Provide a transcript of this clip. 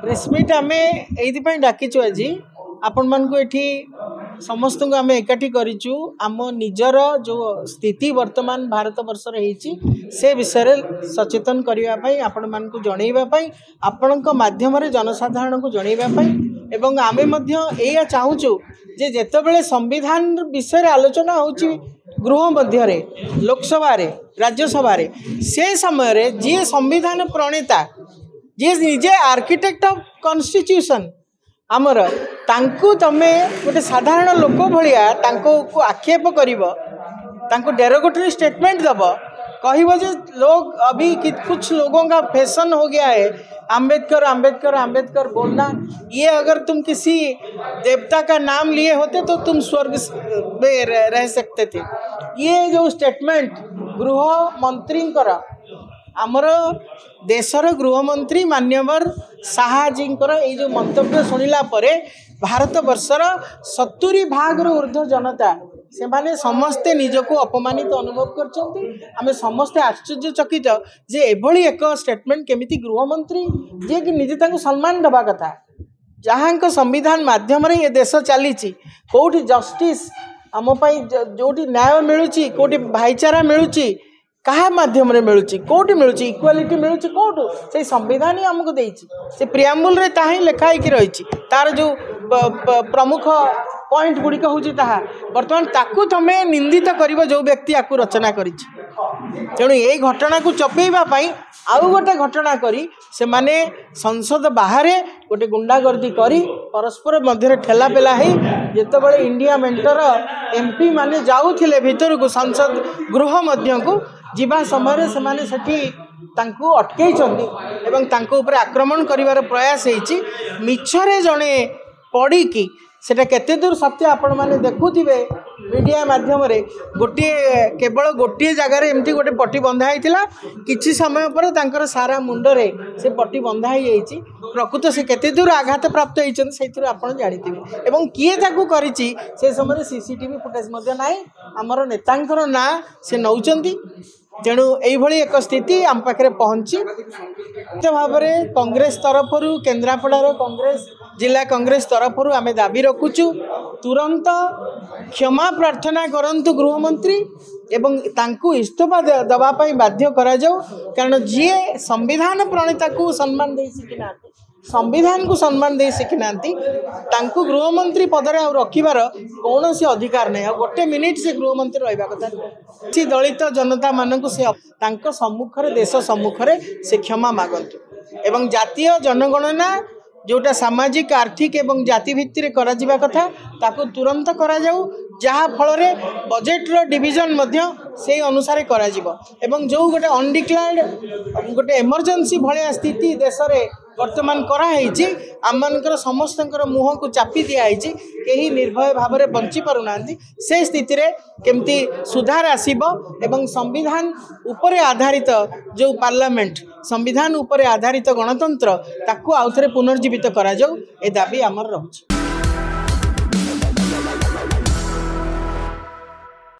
Press meet आम ये डाकिचु आज आपण मानक एठी समस्त को आम एकाठी करिचु आम निजर जो स्थिति वर्तमान भारत वर्ष से विषय सचेतन करने आपण मान जनइबा आपण माध्यम जनसाधारण को जनइबा एवं आम या चाहूँ जे जेतेबेले संविधान विषय आलोचना होची गृह मध्य लोकसभा राज्यसभा से समय जी संविधान प्रणेता जी निजे आर्किटेक्ट ऑफ कॉन्स्टिट्यूशन आमर तांकु तमे गोटे साधारण लोक भलिया तांको को आक्षेप करिवो डेरोगेटरी स्टेटमेंट दब कहिबो जे लोग अभी कुछ लोगों का फैशन हो गया है अंबेडकर अंबेडकर अंबेडकर बोलना। ये अगर तुम किसी देवता का नाम लिए होते तो तुम स्वर्ग में रह सकते थे। ये जो स्टेटमेंट गृह मंत्री आमर देशर गृहमंत्री मान्यवर साहाजी ये जो मंतव्य शुणिला परे भारत वर्षर 70% ऊर्ध्व जनता से माने समस्ते निजको अपमानित अनुभव कर समस्ते आश्चर्यचकित जे एभली एक स्टेटमेंट केमिति गृहमंत्री जे कि निजे तांको सम्मान दबा कथा जहाँ संविधान माध्यम ये देश चली कौटी जस्टिस आम जो न्याय मिलूँ कौटी भाईचारा मिलूँ कहा माध्यम रे मिलूँ कौटी मिलूँ इक्वालिटी मिलूँ कौटू से संविधान ही आमको देछि से प्रियाम्बुल रे ताही लिखाई रही तार जो प्रमुख पॉइंट गुड़िक हूँ बर्तमान ताकू तमें निंदित कर जो व्यक्ति आपको रचना कर तेणु यही घटना को चपेवाई आउ गोटे घटना करी से माने संसद बाहर गोटे गुंडागर्दी करी परस्पर मध्य ठेला पेला जितेबाला इंडिया मेंटर एमपी माने जाऊथिले भितर को संसद गृह मध्य को जीवा समय से माने सठी तांको अटकैछन्ती एवं तांको ऊपर आक्रमण करिवार प्रयास होईछि मिछरे जणे पड़ी कि सेटा केते दूर सत्य आपण माने देखुथिबे मीडिया माध्यम रे गोटे केवल गोटे जगार एमती गोटे पट्टी बंधा होता किछि समय पर तांकर सारा मुंडरे से पट्टी बंधा हो जाइछि प्रकृत से केते दूर आघात प्राप्त होइछन सेथिर आपण जानिथिबे एवं किए ताकू करिछि से समय सीसीटीवी फुटेज मध्य नाही हमर नेतांकर ना से नौचंती तेणु यही एक स्थिति आम पाखे पहुँची भाव में कांग्रेस तरफ केन्द्रापड़ार कांग्रेस जिला कांग्रेस तरफ आम दाबी रखुचु तुरंत क्षमा प्रार्थना करंतु गृहमंत्री एवं तांकु इस्तीफा दवाई बाध्य करा जाऊ कारण जी संविधान प्रणेता को सम्मान दे शिखिना संविधान को सम्मान दे शिखिना गृहमंत्री पदर रखिबार कौन अधिकार नहीं गोटे मिनिट से गृहमंत्री रहा कथा किसी दलित जनता मानक से सम्मुख देश सम्मुख से क्षमा मागंतु एवं जातीय जनगणना जोटा सामाजिक आर्थिक एवं जाति भित्ति करा जिबा कथा ताको तुरंत करा जाऊ जहाँ फल बजेट्र डिविजन मध्य से अनुसार करा जिवो एवं जो गोटे अनडिक्लेयर्ड गोटे इमरजेंसी भलिया स्थिति देश में वर्तमान कराई आम समस्त मुह को चापी दिखाई कहीं निर्भय भाव में बंची पारना से स्थिति रे केमती सुधार आसीबो एवं संविधान उपरे आधारित जो पार्लियामेंट संविधान उपरे आधारित गणतंत्र ताकू आउ थे पुनर्जीवित करा जाऊ ए दाबी आमर रहुछि।